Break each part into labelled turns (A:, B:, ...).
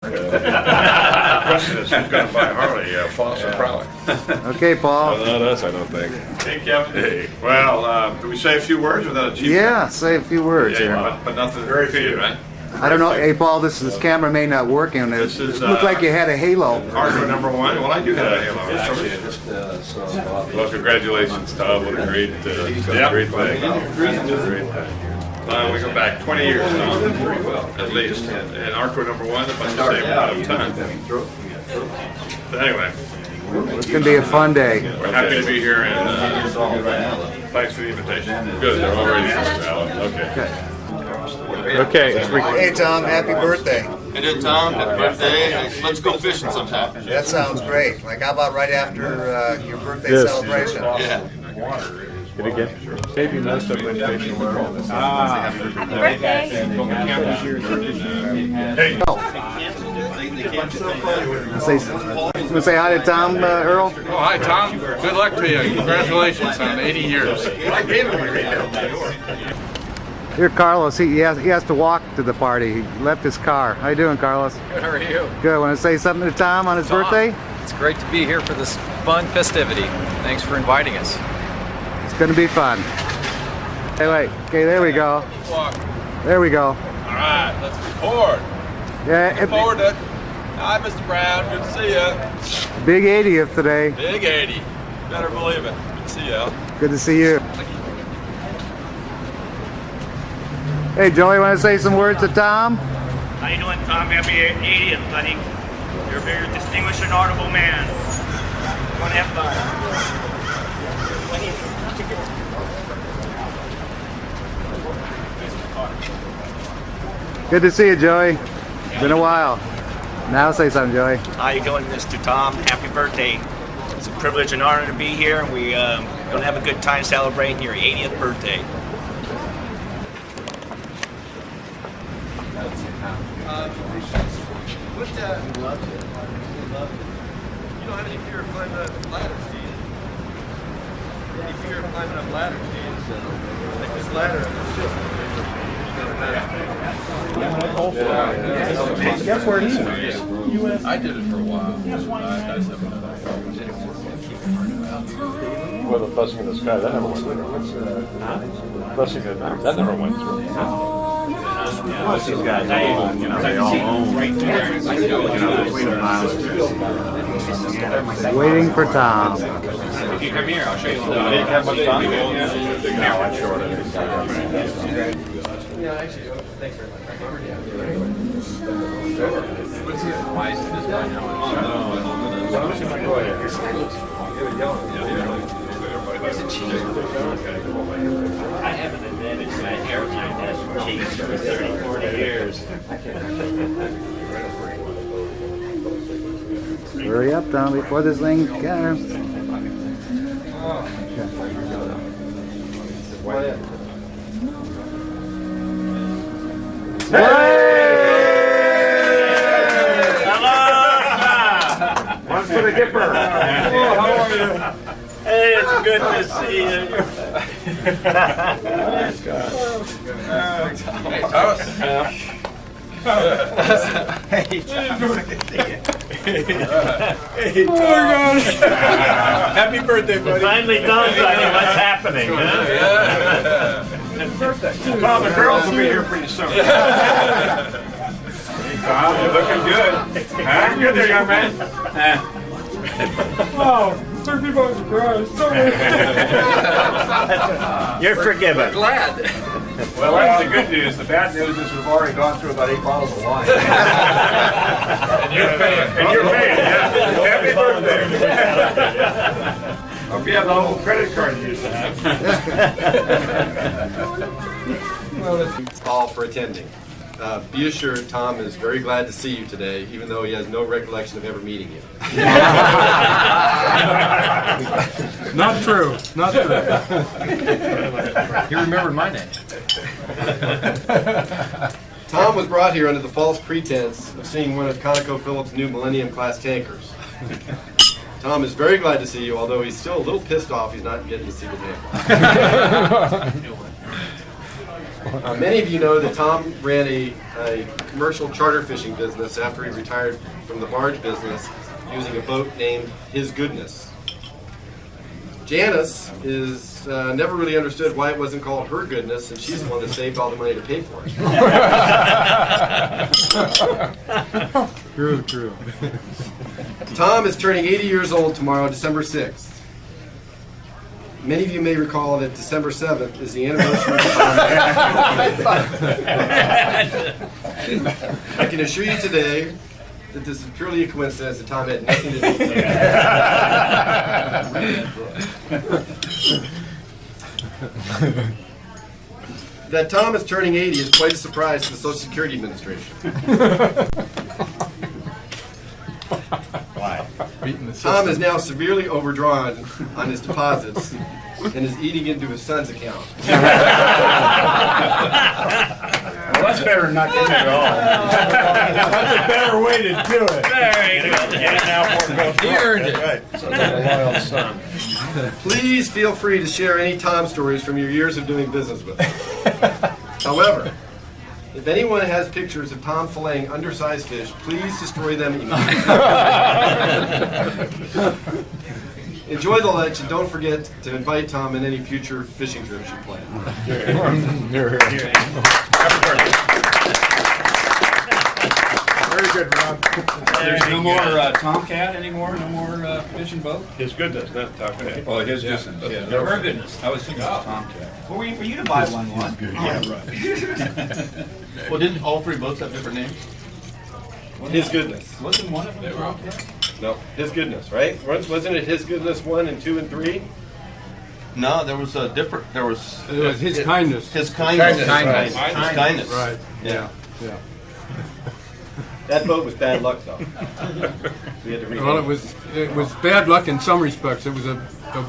A: question is, who's going to buy Harley, Foss or Crowley?
B: Okay, Paul.
C: Not us, I don't think.
A: Hey, Kevin. Hey. Well, do we say a few words without a chief?
B: Yeah, say a few words here.
A: But nothing very few, right?
B: I don't know. Hey, Paul, this camera may not work, and it looked like you had a halo.
A: Hardware number one. Well, I do have a halo.
C: Well, congratulations, Tom. What a great, great thing.
A: We go back 20 years now, at least. And Arco number one, about the same amount of time. But anyway,
B: It's going to be a fun day.
A: we're happy to be here, and thanks for the invitation.
C: Good, they're all ready for us, Alan. Okay. Okay, it's
B: Hey, Tom, happy birthday.
D: Hey there, Tom. Happy birthday. Let's go fishing sometime.
B: That sounds great. Like, how about right after your birthday
C: Yes.
B: celebration?
D: Yeah.
C: It again. Maybe most of my fishing.
E: Happy birthday.
B: Want to say hi to Tom, Earl?
F: Oh, hi, Tom. Good luck to you. Congratulations on 80 years.
B: Here, Carlos. He has to walk to the party. He left his car. How you doing, Carlos?
G: Good, how are you?
B: Good. Want to say something to Tom on his birthday?
G: It's great to be here for this fun festivity. Thanks for inviting us.
B: It's going to be fun. Hey, wait. Okay, there we go. There we go.
D: All right, let's record.
B: Yeah,
D: Record it. Hi, Mr. Brown. Good to see you.
B: big 80th today.
D: Big 80. Better believe it. Good to see you.
B: Good to see you. Hey, Joey, want to say some words to Tom?
H: How you doing, Tom? Happy 80th, buddy. You're a very distinguished and honorable man. One F
B: Good to see you, Joey. Been a while. Now say something, Joey.
H: How you doing, Mr. Tom? Happy birthday. It's a privilege and honor to be here, and we're going to have a good time celebrating your 80th birthday.
D: You don't have any fear of climbing up ladders, do you? Any fear of climbing up ladders, do you? Like this ladder on the ship.
C: Guess where he is?
D: I did it for a while.
C: Well, the blessing in the sky, that never went through. Blessing in the that never went through.
H: Most of these guys, they all own right there.
B: Waiting for Tom.
H: If you come here, I'll show you. I have an advantage. My airline has changed for 30, 40 years.
B: Hurry up, Tom, before this thing goes.
A: One for the Gipper.
H: How are you? Hey, it's good to see you.
D: Hey, Thomas.
H: Hey, good to see you.
D: Oh my gosh. Happy birthday, buddy.
H: Finally done something. What's happening? Huh?
A: Well, the girls will be here pretty soon. Tom, you're looking good. Huh? Good there, young man.
F: Oh, 30 bucks a prize.
H: You're forgiven.
D: Glad.
A: Well, that's the good news. The bad news is we've already gone through about 8 bottles of wine. And you're paying. Yeah. Happy birthday. Hope you have the whole credit card you used to have.
I: All for attending. Be assured, Tom is very glad to see you today, even though he has no recollection of ever meeting you.
F: Not true. Not true.
G: He remembered my name.
I: Tom was brought here under the false pretense of seeing one of ConocoPhillips' new Millennium Class tankers. Tom is very glad to see you, although he's still a little pissed off he's not getting to see the man. Many of you know that Tom ran a commercial charter fishing business after he retired from the barge business using a boat named His Goodness. Janice is never really understood why it wasn't called Her Goodness, and she's the one that saved all the money to pay for it.
B: True.
I: Tom is turning 80 years old tomorrow, December 6th. Many of you may recall that December 7th is the anniversary of Tom. I can assure you today that this is purely a coincidence that Tom had nothing to do with it. That Tom is turning 80 is quite a surprise to the Social Security Administration. Tom is now severely overdrawn on his deposits and is eating into his son's account.
A: Well, that's better than not getting it at all. That's a better way to do it. There you go.
G: He earned it.
A: Right.
I: Please feel free to share any Tom stories from your years of doing business with him. However, if anyone has pictures of Tom filleting undersized fish, please destroy them immediately. Enjoy the lunch and don't forget to invite Tom in any future fishing trips you plan.
A: Happy birthday. Very good, Rob.
E: There's no more Tomcat anymore? No more fishing boat?
A: His Goodness, not Tomcat.
E: Oh, his goodness. Yeah. Her goodness. I was thinking of Tomcat.
H: Well, for you to buy one.
A: Yeah, right.
E: Well, didn't all three boats have different names?
I: His Goodness.
E: Wasn't one of them Tomcat?
I: No, His Goodness, right? Wasn't it His Goodness 1 and 2 and 3?
C: No, there was a different. There was.
B: It was His Kindness.
C: His kindness.
G: His kindness.
C: His kindness.
B: Right.
C: Yeah.
I: That boat was bad luck, though. We had to
B: Well,
I: rename
B: it was bad luck in some respects. It was a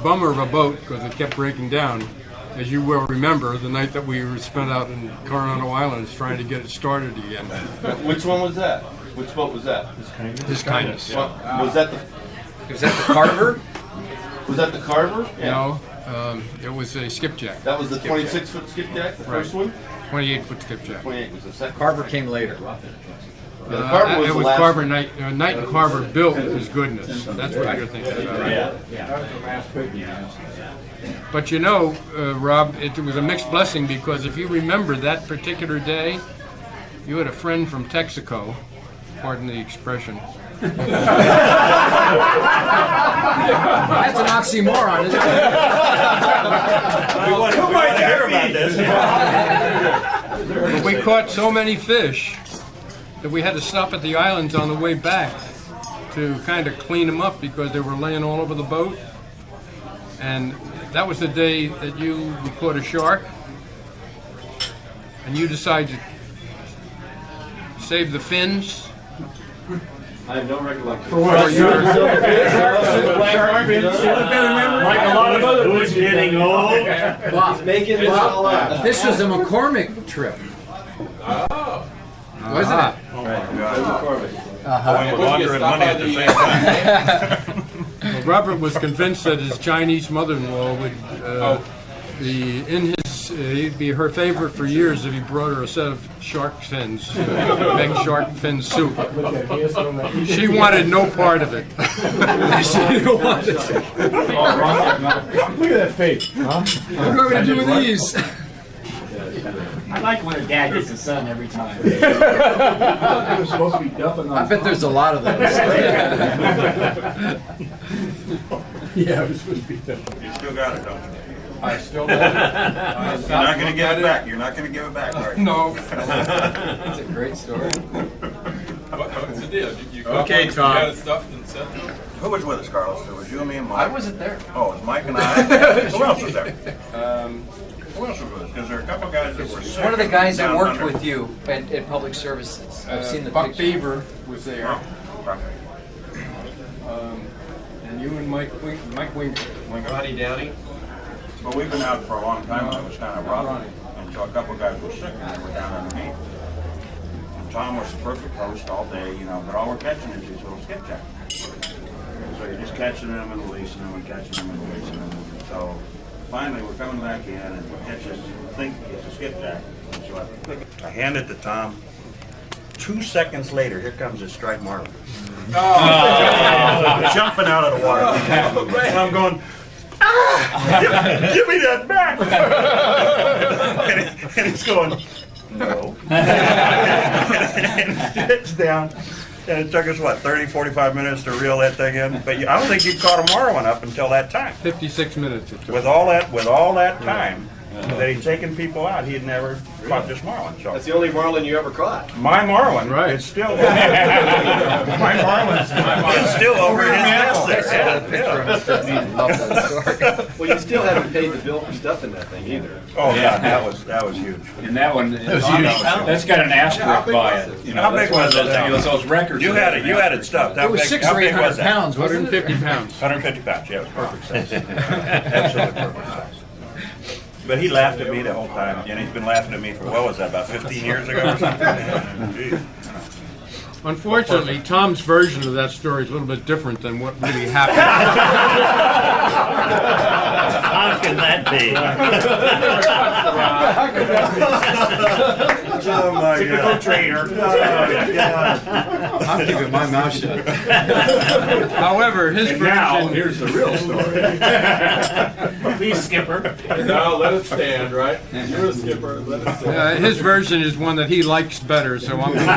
B: bummer of a boat because it kept breaking down. As you will remember, the night that we were spent out in Coronado Islands trying to get it started again.
C: Which one was that? Which boat was that?
B: His Kindness.
C: Was that the?
G: Was that the Carver?
C: Was that the Carver?
B: No, it was a skipjack,
C: That was the 26-foot skipjack, the first one.
B: 28-foot skipjack.
C: 28 was the second.
G: Carver came later.
C: Yeah, the Carver was
B: It
C: the
B: was
C: last
B: Carver
C: one.
B: Knight and Carver built His Goodness. That's what you're thinking about. But you know, Rob, it was a mixed blessing because if you remember that particular day, you had a friend from Texaco, pardon the expression.
G: That's an oxymoron, isn't it?
A: Who might hear about this?
B: But we caught so many fish that we had to stop at the islands on the way back to kind of clean them up because they were laying all over the boat. And that was the day that you caught a shark, and you decided to save the fins.
I: I have no recollection.
A: Like a lot of other who's getting old.
G: Bob,
I: Making this all up.
G: this was a McCormick trip. Wasn't it?
A: Laundering money at the same time.
B: Well, Robert was convinced that his Chinese mother-in-law would he'd be her favorite for years if he brought her a set of shark fins, make shark fin soup. She wanted no part of it. She didn't want it.
A: Look at that face.
G: What are we going to do with these?
E: I like when a dad gets a son every time.
G: I bet there's a lot of those.
E: Yeah, it was supposed to be done.
A: You still got it, don't you?
B: I still
A: You're not going to give it back. You're not going to give it back, right?
B: No.
G: That's a great story.
F: What's the deal?
G: Okay, Tom.
F: You got it stuffed and set?
A: Who was with us, Carlos? It was you and me and Mike.
G: I wasn't there.
A: Oh, it was Mike and I. Who else was there? Who else was with us? Because there are a couple guys that were sick.
G: One of the guys that
A: down
G: worked
A: under.
G: with you at Public Services. I've seen the
B: Buck
G: picture.
B: Beaver was there,
A: Oh, right.
B: and you and Mike Winkler.
I: Roddy Downey.
A: Well, we've been out for a long time, and it was kind of rough. And so a couple guys were sick, and they were down underneath. And Tom was the perfect host all day, you know, but all we're catching is these little skipjacks. So you're just catching them and releasing them and catching them and releasing them. So finally, we're coming back in, and we catch this, think it's a skipjack. I hand it to Tom. 2 seconds later, here comes this striped marlin. Jumping out of the water. And I'm going, give me that back! and he's going, no. And it's down. And it took us, what, 30, 45 minutes to reel that thing in? But I don't think you caught a marlin up until that time.
B: 56 minutes it took.
A: With all that time that he'd taken people out, he had never caught this marlin. So
I: That's the only marlin you ever caught.
A: my marlin
B: Right.
A: is still my marlin's it's still over in his nest there.
I: Well, you still haven't paid the bill for stuffing that thing either.
A: Oh yeah, that was huge.
E: And that one, that's got an asterisk by it. You know,
A: How big was it?
E: Those records.
A: You had it stuffed. How
B: It was
A: big,
B: 600
A: how
B: or
A: big
B: 800
A: was that?
B: pounds, 150 pounds.
A: 150 pounds. Yeah, it was perfect size. Absolutely perfect size. But he laughed at me the whole time, and he's been laughing at me for, what was that, about 15 years ago or something? Jeez.
B: Unfortunately, Tom's version of that story is a little bit different than what really happened.
A: How can that be? Oh my God.
I: Trainer.
E: I'm keeping my mouth shut.
B: However, his version,
I: Here's the real story.
E: Please, Skipper.
I: No, let it stand, right? You're a skipper. Let it stand.
B: his version is one that he likes better, so I'm going to.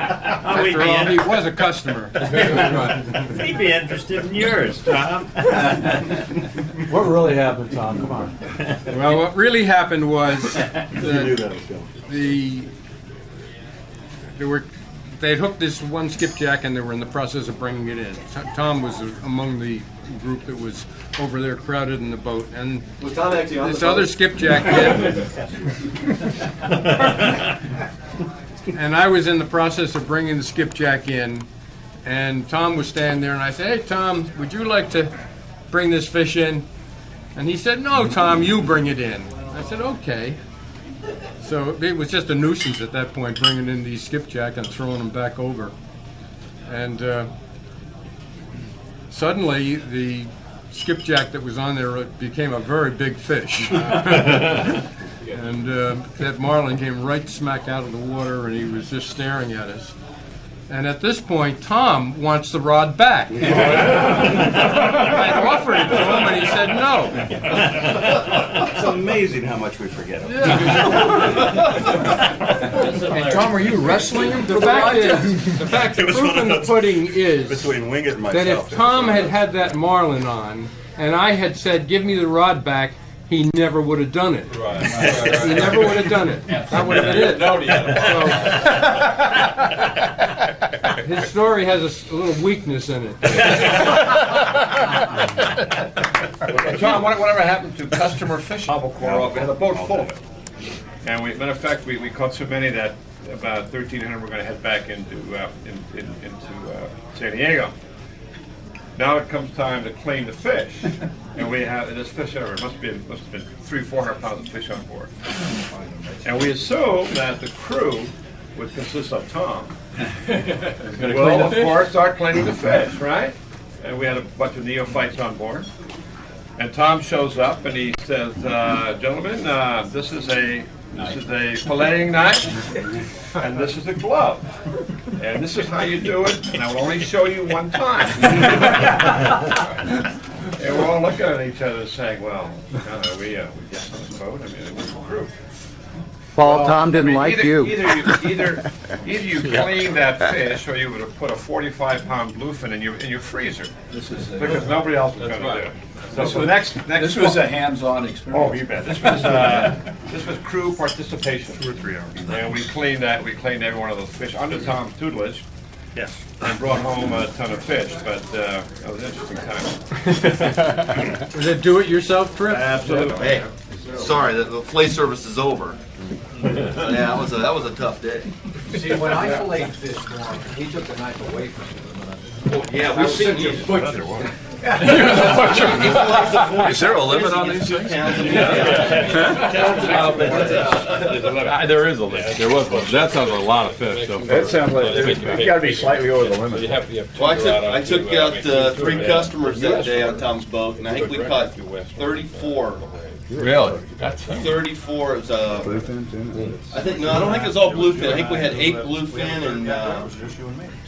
B: After all, he was a customer.
A: He'd be interested in yours, Tom.
C: What really happened, Tom? Come on.
B: Well, what really happened was they had hooked this one skipjack and they were in the process of bringing it in. Tom was among the group that was over there crowded in the boat, and
I: Was Tom actually on
B: this
I: the boat?
B: other skipjack did. And I was in the process of bringing the skipjack in, and Tom was standing there, and I said, "Hey, Tom, would you like to bring this fish in?" And he said, "No, Tom, you bring it in." I said, "Okay." So it was just a nuisance at that point, bringing in these skipjack and throwing them back over. And suddenly, the skipjack that was on there became a very big fish. And that marlin came right smack out of the water, and he was just staring at us. And at this point, Tom wants the rod back. I offered it to him, and he said no.
A: It's amazing how much we forget.
B: And Tom, are you wrestling him? The fact the proof in the pudding is
A: Between Wingett and
B: that
A: myself.
B: if Tom had had that marlin on, and I had said, "Give me the rod back," he never would have done it. He never would have done it. That would have been it. So, his story has a little weakness in it.
F: John, whatever happened to customer fishing? We had a boat full of it. And matter of fact, we caught so many that about 1,300 we're going to head back into San Diego. Now it comes time to clean the fish, and we have this fish over. It must have been 300-400 pounds of fish on board, and we assumed that the crew would consist of Tom. Well, of course, start cleaning the fish, right? And we had a bunch of neophytes on board, and Tom shows up and he says, "Gentlemen, this is a filleting knife, and this is a glove, and this is how you do it, and I will only show you one time." And we're all looking at each other saying, "Well, we just on this boat. I mean, it was a crew."
J: Well, Tom didn't like
F: either,
J: you.
F: Either you cleaned that fish, or you would have put a 45-pound bluefin in your freezer. Because nobody else was going to do it. So for the next
E: This was a hands-on experience.
F: Oh, you bet. This was crew participation. 2 or 3 hours. And we cleaned every one of those fish under Tom's tutelage.
A: Yes.
F: And brought home a ton of fish, but that was an interesting time.
B: Was it do-it-yourself trip?
F: Absolutely.
I: Hey, sorry, the flay service is over. Yeah, that was a tough day.
J: See, when I filleted fish for him, he took the knife away from me.
I: Yeah, we've seen you.
F: Is there a limit on these things?
C: There is a limit. There was one. That sounds like a lot of fish. So
F: That sounds like it's got to be slightly over the limit.
I: Well, I took out 3 customers that day on Tom's boat, and I think we caught 34
K: Really? That's
D: 34 is
C: Bluefin too?
D: I think no, I don't think it's all bluefin. I think we had 8 bluefin and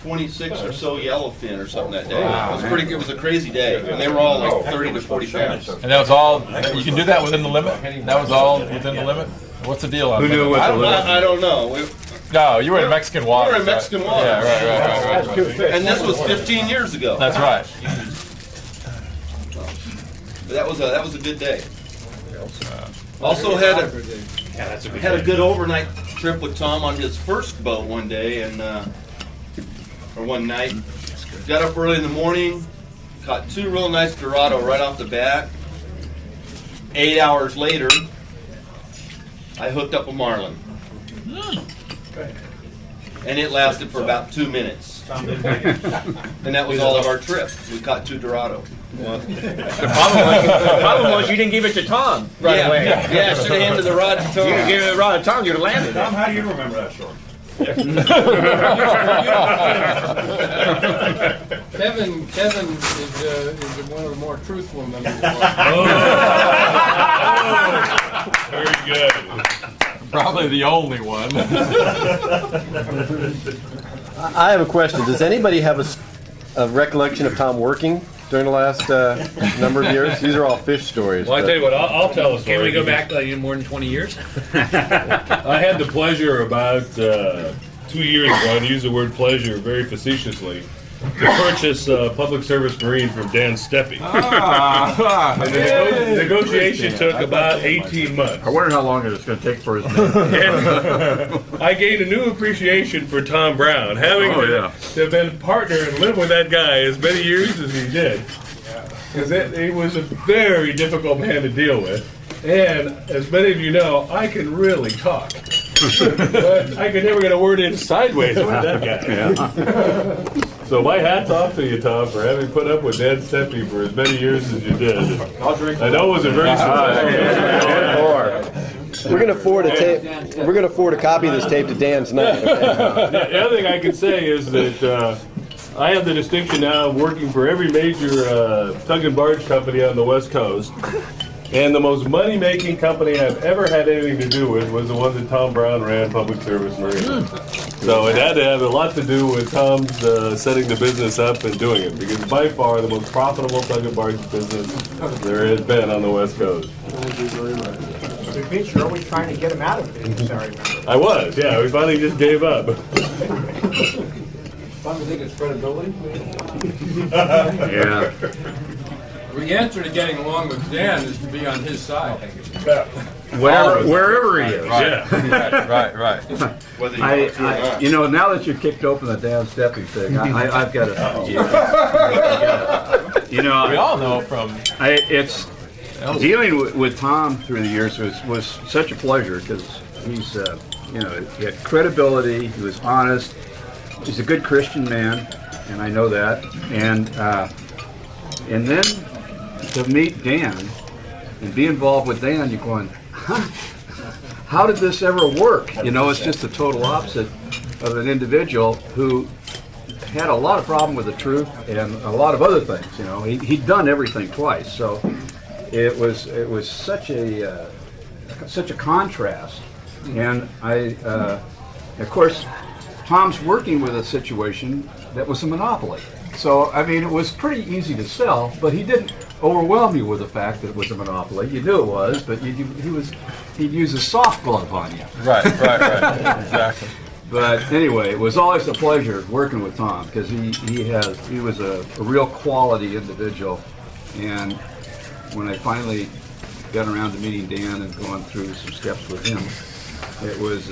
D: 26 or so yellowfin or something that day. It was pretty. It was a crazy day, and they were all like 30 to 40 pounds.
K: And that was all. You can do that within the limit. That was all within the limit. What's the deal on?
C: Who knew what the limit?
D: I don't know.
K: No, you were in Mexican water.
D: We were in Mexican water.
K: Yeah, right.
D: And this was 15 years ago.
K: That's right.
D: But that was a good day. Also had a good overnight trip with Tom on his first boat one day or one night. Got up early in the morning, caught 2 real nice Dorado right off the bat. 8 hours later, I hooked up a marlin. And it lasted for about 2 minutes. And that was all of our trip. We caught 2 Dorado.
H: The problem was you didn't give it to Tom right away.
D: Yeah, I should have handed the rod to Tom.
H: You gave it the rod to Tom, you'd have landed
A: Tom,
H: it.
A: how do you remember that story?
B: Kevin is one of the more truthful members of
F: Very good.
K: Probably the only one.
I: I have a question. Does anybody have a recollection of Tom working during the last number of years? These are all fish stories.
F: Well, I tell you what, I'll tell a story.
E: Can we go back like more than 20 years?
F: I had the pleasure about 2 years ago, and use the word pleasure very facetiously, to purchase Public Service Marine from Dan Steppe. And the negotiation took about 18 months.
C: I wonder how long it's going to take for his name.
F: I gained a new appreciation for Tom Brown, having to have been partner and live with that guy as many years as he did. Because he was a very difficult man to deal with. And as many of you know, I can really talk. But I could never get a word in sideways with that guy. So my hat's off to you, Tom, for having put up with Dan Steppe for as many years as you did. I know it was a very successful.
I: We're gonna forward a tape. We're gonna forward a copy of this tape to Dan tonight.
F: The other thing I can say is that I have the distinction now of working for every major tug and barge company on the West Coast. And the most money-making company I've ever had anything to do with was the one that Tom Brown ran, Public Service Marine. So it had to have a lot to do with Tom's setting the business up and doing it, because by far the most profitable tug and barge business there has been on the West Coast.
J: You're always trying to get him out of business, I remember.
F: I was, yeah. We finally just gave up.
B: Finally think it's credibility.
C: Yeah.
B: The answer to getting along with Dan is to be on his side.
C: Wherever he is.
K: Right.
D: Whether you want to or not.
C: You know, now that you've kicked open the Dan Steppe thing, I've got to. You know,
K: We all know from.
C: it's dealing with Tom through the years was such a pleasure, because he's, he had credibility. He was honest. He's a good Christian man, and I know that. And then to meet Dan and be involved with Dan, you're going, how did this ever work? You know, it's just the total opposite of an individual who had a lot of problem with the truth and a lot of other things. You know, he'd done everything twice, so it was such a contrast. And of course, Tom's working with a situation that was a monopoly. So, I mean, it was pretty easy to sell, but he didn't overwhelm you with the fact that it was a monopoly. You knew it was, but he'd use a soft glove on you.
K: Right. Exactly.
C: But anyway, it was always a pleasure working with Tom, because he was a real quality individual. And when I finally got around to meeting Dan and going through some steps with him, it was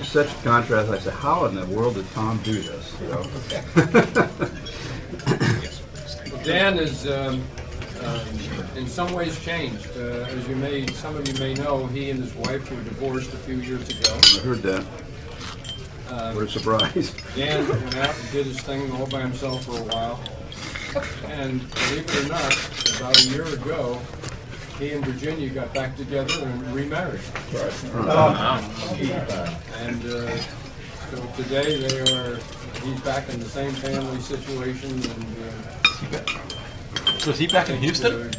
C: such a contrast. I said, how in the world did Tom do this? You know?
B: Dan is in some ways changed. As some of you may know, he and his wife were divorced a few years ago.
C: I heard that. What a surprise.
B: Dan went out and did his thing all by himself for a while. And believe it or not, about a year ago, he and Virginia got back together and remarried. And so today he's back in the same family situation, and
K: So is he back in Houston?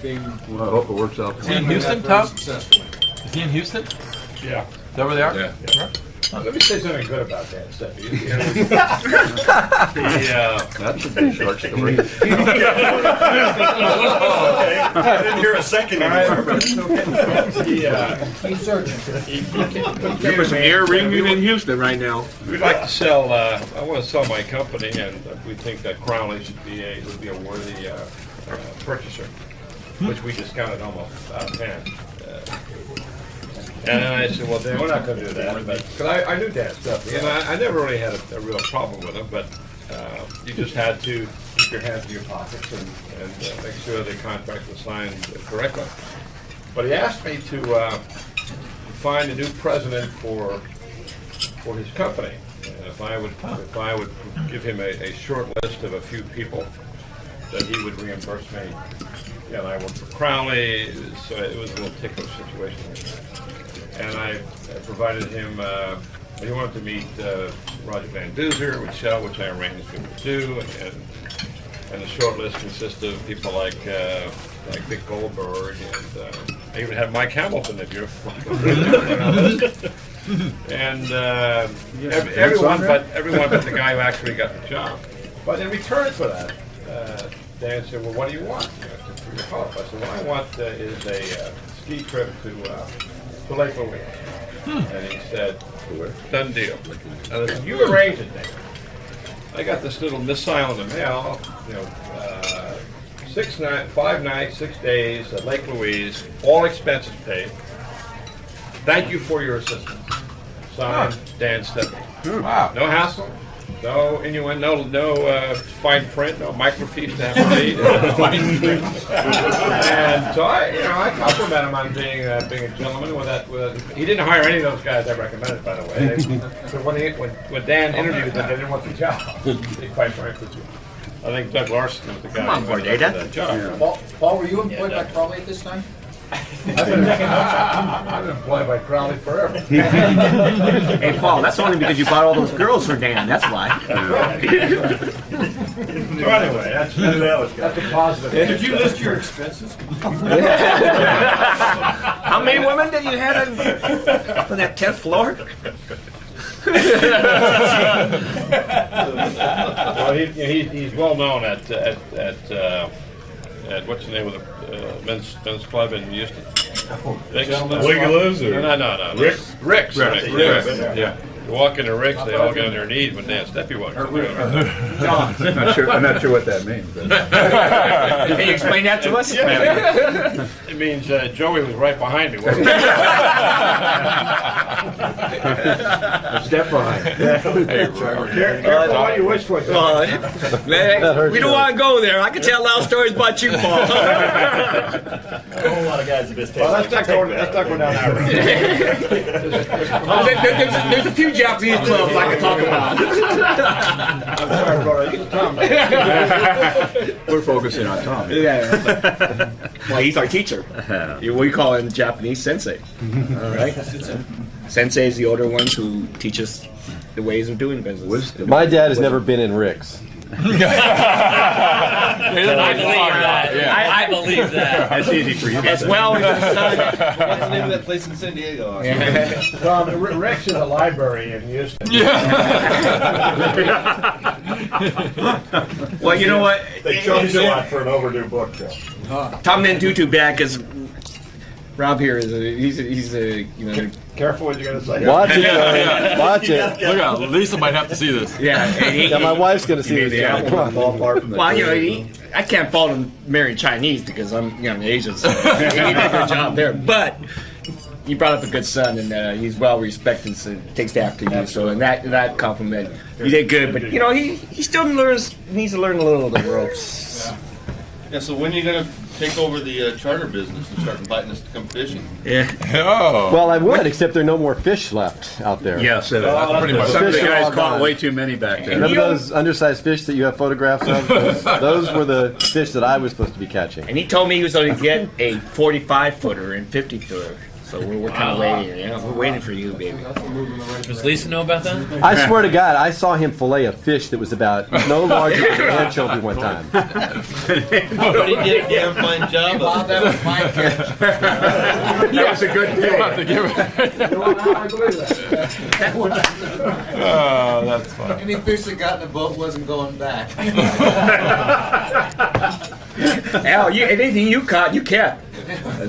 C: Well, I hope it works out.
K: Is he in Houston, Tom?
J: Successfully.
K: Is he in Houston?
F: Yeah.
K: Is that where they are?
F: Yeah. Let me say something good about that, Steffi.
C: That should be a short story.
A: I didn't hear a second anymore, but it's okay.
J: He's searching.
F: There was some ear ringing
A: in Houston right now.
F: We'd like to sell. I want to sell my company, and we think that Crowley would be a worthy purchaser, which we discounted almost out of 10. And then I said, well, Dan, we're not going to do that. Because I knew Dan's stuff. And I never really had a real problem with him, but you just had to keep your hands in your pockets and make sure the contract was signed correctly. But he asked me to find a new president for his company. And if I would give him a short list of a few people that he would reimburse me. And I worked for Crowley, so it was a little ticklish situation. And I provided him, he wanted to meet Roger Van Duzer with Shell, which I arranged him to do, and the short list consists of people like Dick Goldberg, and I even had Mike Hamilton, if you're and everyone but the guy who actually got the job. But in return for that, Dan said, well, what do you want for your help? I said, what I want is a ski trip to Lake Louise. And he said, done deal. And I said, you arrange it, Dan. I got this little missile in the mail, 5 nights, 6 days at Lake Louise, all expenses paid. Thank you for your assistance. Signed, Dan Steffi.
K: Wow.
F: No hassle. No innuendo, no fine print, no microfiche to have to read. And so I compliment him on being a gentleman. He didn't hire any of those guys I recommended, by the way. So when Dan interviewed them, they didn't want the job. Quite frankly, I think Doug Larson was the guy who wanted that job.
J: Yeah. Paul, were you employed by Crowley at this time?
F: I've been employed by Crowley forever.
H: Hey, Paul, that's only because you bought all those girls for Dan. That's why.
F: So anyway, that's a positive.
I: Did you list your expenses?
H: How many women did you have on that 10th floor?
F: Well, he's well known at what's the name of the men's club in Houston?
L: Wiggles or
F: No. Rick's. Yeah. You walk into Rick's, they all get on their knees when Dan Steffi walks.
C: I'm not sure what that means. But.
H: Can you explain that to us?
F: It means Joey was right behind me.
C: A step behind.
F: Careful what you wish for.
H: We don't want to go there. I can tell a lot of stories about you, Paul.
A: A whole lot of guys have been
F: Well, let's not go down that road.
H: There's a few Japanese clubs I can talk about.
F: I'm sorry, Tom.
C: We're focusing on Tom.
H: Yeah. Well, he's our teacher. We call him Japanese sensei. All right. Sensei is the older ones who teach us the ways of doing business.
C: Wisdom.
L: My dad has never been in Rick's.
E: I believe that.
K: Yeah.
E: I believe that.
C: That's easy for you.
H: As well as the son.
D: What's the name of that place in San Diego?
F: Tom, Rick's is a library in Houston.
H: Well, you know what?
A: They charge a lot for an overdue book, though.
H: Tom didn't do too bad because Rob here is he's a
F: Careful what you're going to say.
L: Watch it, though. Watch it.
K: Look out, Lisa might have to see this.
L: Yeah, my wife's going to see this.
C: Come on, fall far from the
H: Well, I can't fault him marrying Chinese because I'm Asian, so he did a good job there. But he brought up a good son, and he's well respected, so takes after you. So, in that compliment, you did good. But he still needs to learn a little of the ropes.
D: Yeah, so when are you going to take over the charter business and start inviting us to come fishing?
H: Yeah.
K: Oh.
L: Well, I would, except there are no more fish left out there.
C: Yes,
K: pretty much.
C: some of the
L: Fish are
C: guys
L: all
C: caught
L: gone.
C: way too many back there.
L: Remember those undersized fish that you have photographs of? Those were the fish that I was supposed to be catching.
H: And he told me he was going to get a 45-footer and 50-footer. So we're kind of waiting. Yeah, we're waiting for you, baby.
G: Does Lisa know about that?
I: I swear to God, I saw him fillet a fish that was about no larger than an anchovy one time.
D: But he did a damn fine job of it.
J: That was my catch.
H: That was a good day.
K: Oh, that's funny.
J: Any fish that got in the boat wasn't going back.
H: Al, anything you caught, you kept.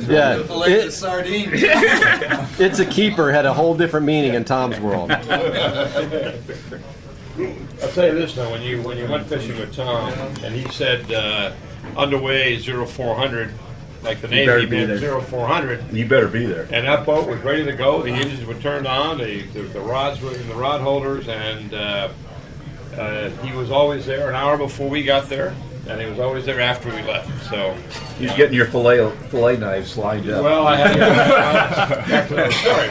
I: Yeah,
J: Fillet the sardine.
I: it's a keeper had a whole different meaning in Tom's world.
F: I'll tell you this though, when you went fishing with Tom and he said underway 0400, like the
C: better
F: Navy
C: be
F: meant
C: there.
F: 0400,
C: You better be there.
F: and that boat was ready to go. The engines were turned on, the rods were in the rod holders, and he was always there an hour before we got there, and he was always there after we left. So
C: You're getting your fillet knives lined up.
F: well, I had back to that story,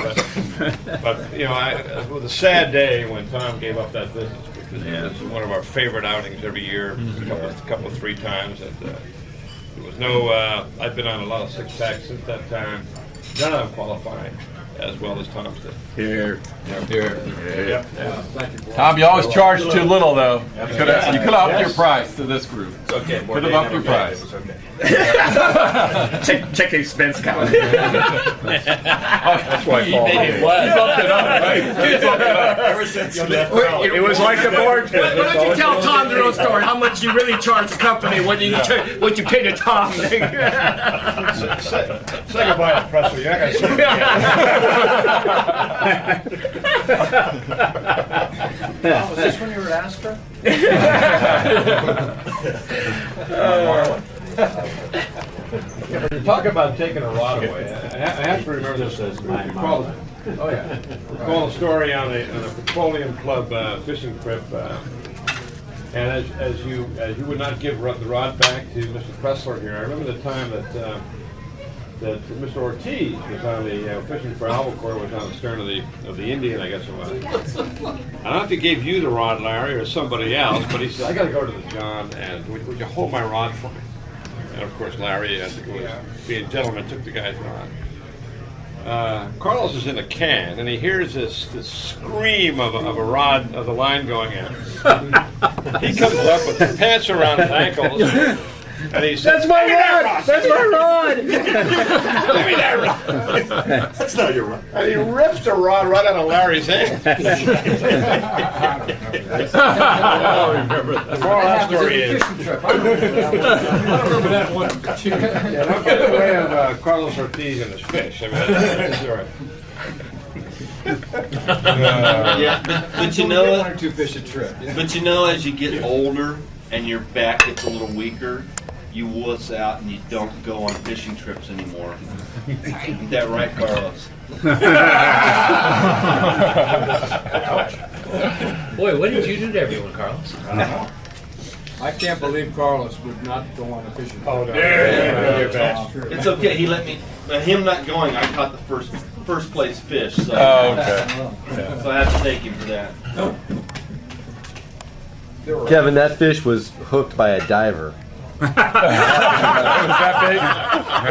F: but you know, it was a sad day when Tom gave up that business because it was one of our favorite outings every year, a couple 3 times, and there was no. I've been on a lot of 6-packs since that time. None of them qualifying as well as Tom's did.
C: Here.
F: Yep.
K: Tom, you always charge too little, though. You could have upped your price to this group.
F: It's okay.
K: Could have upped your price.
F: It was okay.
H: check the expense count.
C: That's why Paul.
K: It
H: It was like the board. Why don't you tell Tom the real story? How much you really charge the company? What you pay to Tom?
F: Say goodbye to Presley. You're not going to see him again.
J: Was this when you were at Astra?
F: Talk about taking a rod away. I have to remember this as recall a story on a Petroleum Club fishing trip, and as you would not give the rod back to Mr. Pressler here. I remember the time that Mr. Ortiz was on the fishing for albacore, was on the stern of the Indian, I guess it was. I don't know if he gave you the rod, Larry, or somebody else, but he said, "I got to go to the John, and would you hold my rod for me?" And of course, Larry, I think it was, being a gentleman, took the guy's rod. Carlos is in a can, and he hears this scream of a rod, of the line going in. He comes up with his pants around his ankles, and he says,
H: That's my rod! That's my rod!
F: "Give me that rod!"
A: That's not your rod.
F: And he rips the rod right out of Larry's hand. The moral of that story is, don't get in the way of Carlos Ortiz and his fish. I mean, that's all right.
D: Yeah, but you know
J: One
D: what?
J: or 2 fish a trip.
D: But you know, as you get older and your back gets a little weaker, you wuss out and you don't go on fishing trips anymore. Isn't that right, Carlos?
G: Boy, what did you do to everyone, Carlos?
B: I can't believe Carlos would not go on a fishing trip.
F: Oh, no.
D: It's okay. He let me. Him not going, I caught the first place fish. So,
K: Oh, okay.
D: so I have to take him for that.
I: Kevin, that fish was hooked by a diver.
K: It was that big?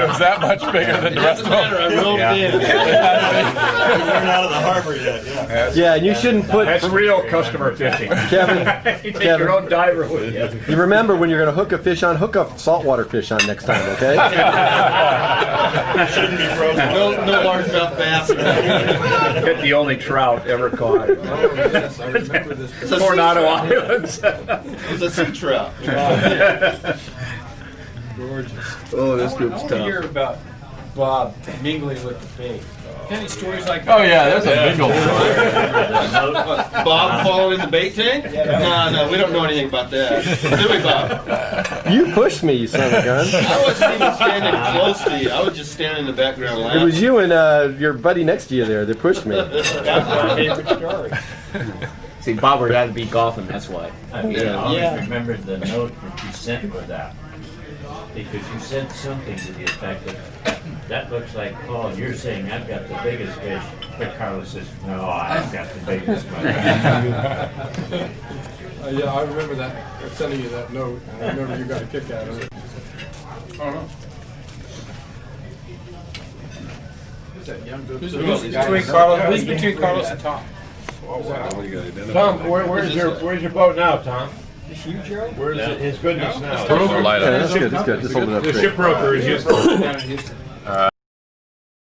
K: It was that much bigger than the rest of them?
D: I rolled it in.
A: We're out of the harbor yet. Yeah.
I: Yeah, and you shouldn't put
F: That's real customer fishing.
I: Kevin.
F: You take your own diver with you.
I: You remember when you're going to hook a fish on, hook a saltwater fish on next time, okay?
A: Shouldn't be frozen.
D: No largemouth bass.
C: Hit the only trout ever caught.
J: Yes, I remember this.
D: It's a
C: Coronado
D: sea trout.
C: Islands.
D: It's a sea trout.
B: Gorgeous.
C: Oh, this group's
E: I want to hear
C: tough.
E: about Bob mingling with the bait. Any stories like that?
K: Oh, yeah, there's a bingle story.
D: Bob falling in the bait tank? No, we don't know anything about that. Do we, Bob?
I: You pushed me, you son of a gun.
D: I wasn't even standing close to you. I was just standing in the background
I: It
D: laughing.
I: was you and your buddy next to you there that pushed me.
E: That's my favorite story.
H: See, Bob would rather be golfing, that's why.
M: I always remembered the note that you sent with that. Because you said something to the effect that looks like Paul, you're saying I've got the biggest fish, but Carlos says, no, I've got the biggest one.
B: Yeah, I remember that, sending you that note. I remember you got a kick out of it.
F: Oh, no.
E: Who's between Carlos and Tom?
F: Tom, where's your boat now, Tom? Where's his goodness now?
K: Light on it.
L: That's good. That's good. Just hold it up
F: The
L: straight.
F: shipbroker is Houston.